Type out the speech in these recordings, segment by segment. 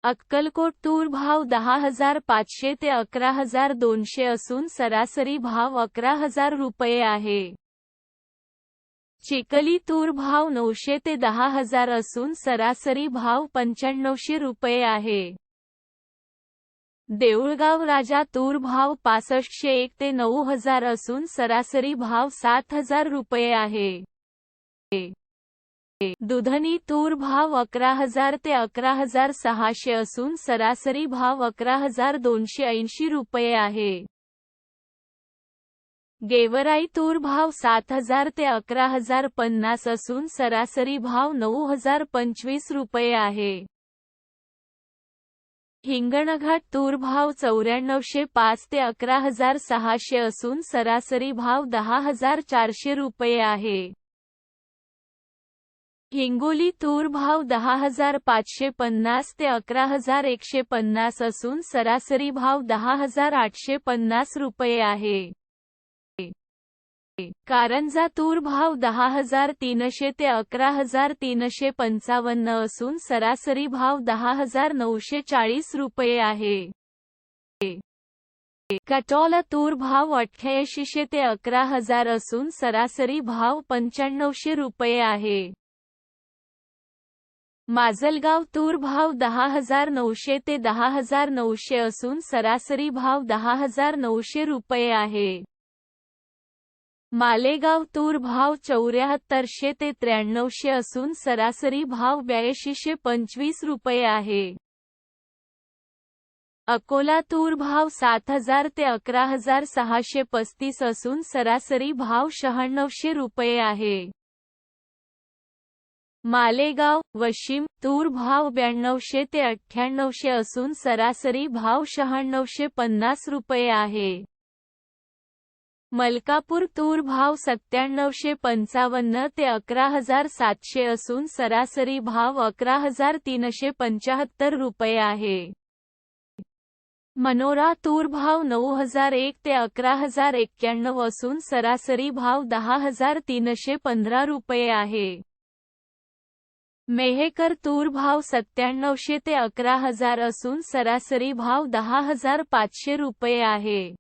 अक्कलकोट तूर भाव 10,500 ते 11,200 असून सरासरी भाव 11,000 रुपये आहे. चिखली तूर भाव 900 ते 10,000 असून सरासरी भाव 9500 रुपये आहे. देऊळगाव राजा तूर भाव 6501 ते 9,000 असून सरासरी भाव 7,000 रुपये आहे. दुधनी तूर भाव 11,000 ते 11,600 असून सरासरी भाव 11,280 रुपये आहे. गेवराई तूर भाव 7,000 ते 11,050 असून सरासरी भाव 9,025 रुपये आहे. हिंगणघाट तूर भाव 9405 ते 11,600 असून सरासरी भाव 10,400 रुपये आहे. हिंगोली तूर भाव 10,550 ते 11,150 असून सरासरी भाव 10,850 रुपये आहे. कारंजा तूर भाव 10,300 ते 11,355 असून सरासरी भाव 10,940 रुपये आहे. कटोला तूर भाव 8800 ते 11,000 असून सरासरी भाव 9500 रुपये आहे. माजलगाव तूर भाव 10,900 ते 10,900 असून सरासरी भाव 10,900 रुपये आहे. मालेगाव तूर भाव 7400 ते 9300 असून सरासरी भाव 8225 रुपये आहे. अकोला तूर भाव 7,000 ते 11,635 असून सरासरी भाव 9600 रुपये आहे. मालेगाव, वाशीम तूर भाव 9200 ते 9800 असून सरासरी भाव 9650 रुपये आहे. मलकापूर तूर भाव 9755 ते 11,700 असून सरासरी भाव 11,375 रुपये आहे. मनोरा तूर भाव 9,001 ते 11,091 असून सरासरी भाव 10,315 रुपये आहे. मेहकर तूर भाव 9700 ते 11,000 असून सरासरी भाव 10,500 रुपये आहे.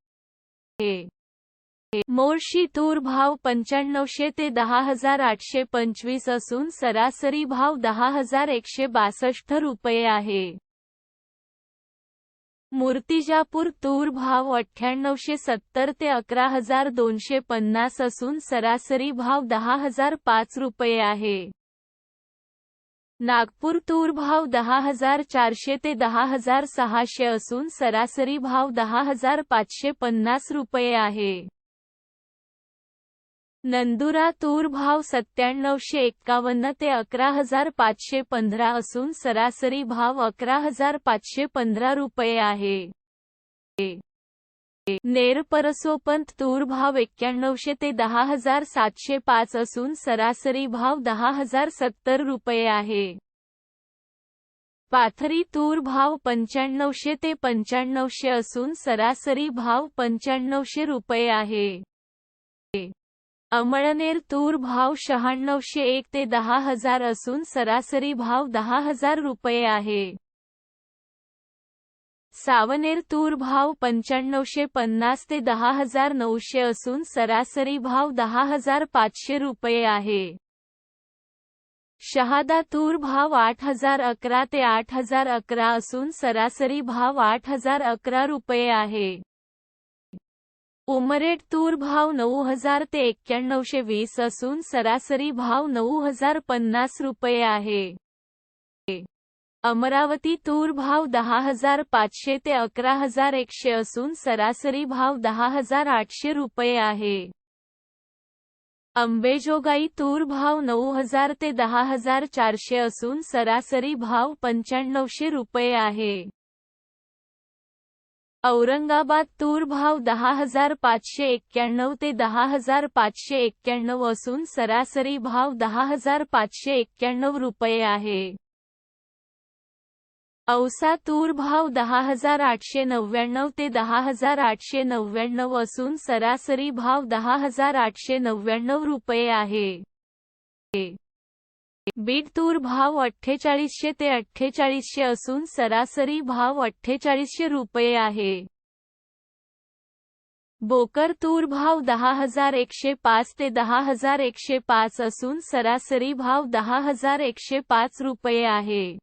मोर्शी तूर भाव 9500 ते 10,825 असून सरासरी भाव 10,162 रुपये आहे. मूर्तिजापूर तूर भाव 9870 ते 11,250 असून सरासरी भाव 10,005 रुपये आहे. नागपूर तूर भाव 10,400 ते 10,600 असून सरासरी भाव 10,550 रुपये आहे. नंदुरा तूर भाव 9751 ते 11,515 असून सरासरी भाव 11,515 रुपये आहे. नेर परसोपंत तूर भाव 9100 ते 10,705 असून सरासरी भाव 10,070 रुपये आहे. पाथरी तूर भाव 9500 ते 9500 असून सरासरी भाव 9500 रुपये आहे. अमळनेर तूर भाव 9601 ते 10,000 असून सरासरी भाव 10,000 रुपये आहे. सावनेर तूर भाव 9550 ते 10,900 असून सरासरी भाव 10,500 रुपये आहे. शहादा तूर भाव 8,011 ते 8,011 असून सरासरी भाव 8,011 रुपये आहे. उमरेड तूर भाव 9,000 ते 9120 असून सरासरी भाव 9,050 रुपये आहे. अमरावती तूर भाव 10,500 ते 11,100 असून सरासरी भाव 10,800 रुपये आहे. अंबेजोगाई तूर भाव 9,000 ते 10,400 असून सरासरी भाव 9500 रुपये आहे. औरंगाबाद तूर भाव 10,591 ते 10,591 असून सरासरी भाव 10,591 रुपये आहे. औसा तूर भाव 10,899 ते 10,899 असून सरासरी भाव 10,899 रुपये आहे. बीट तूर भाव 4800 ते 4800 असून सरासरी भाव 4800 रुपये आहे. बोकर तूर भाव 10,105 ते 10,105 असून सरासरी भाव 10,105 रुपये आहे.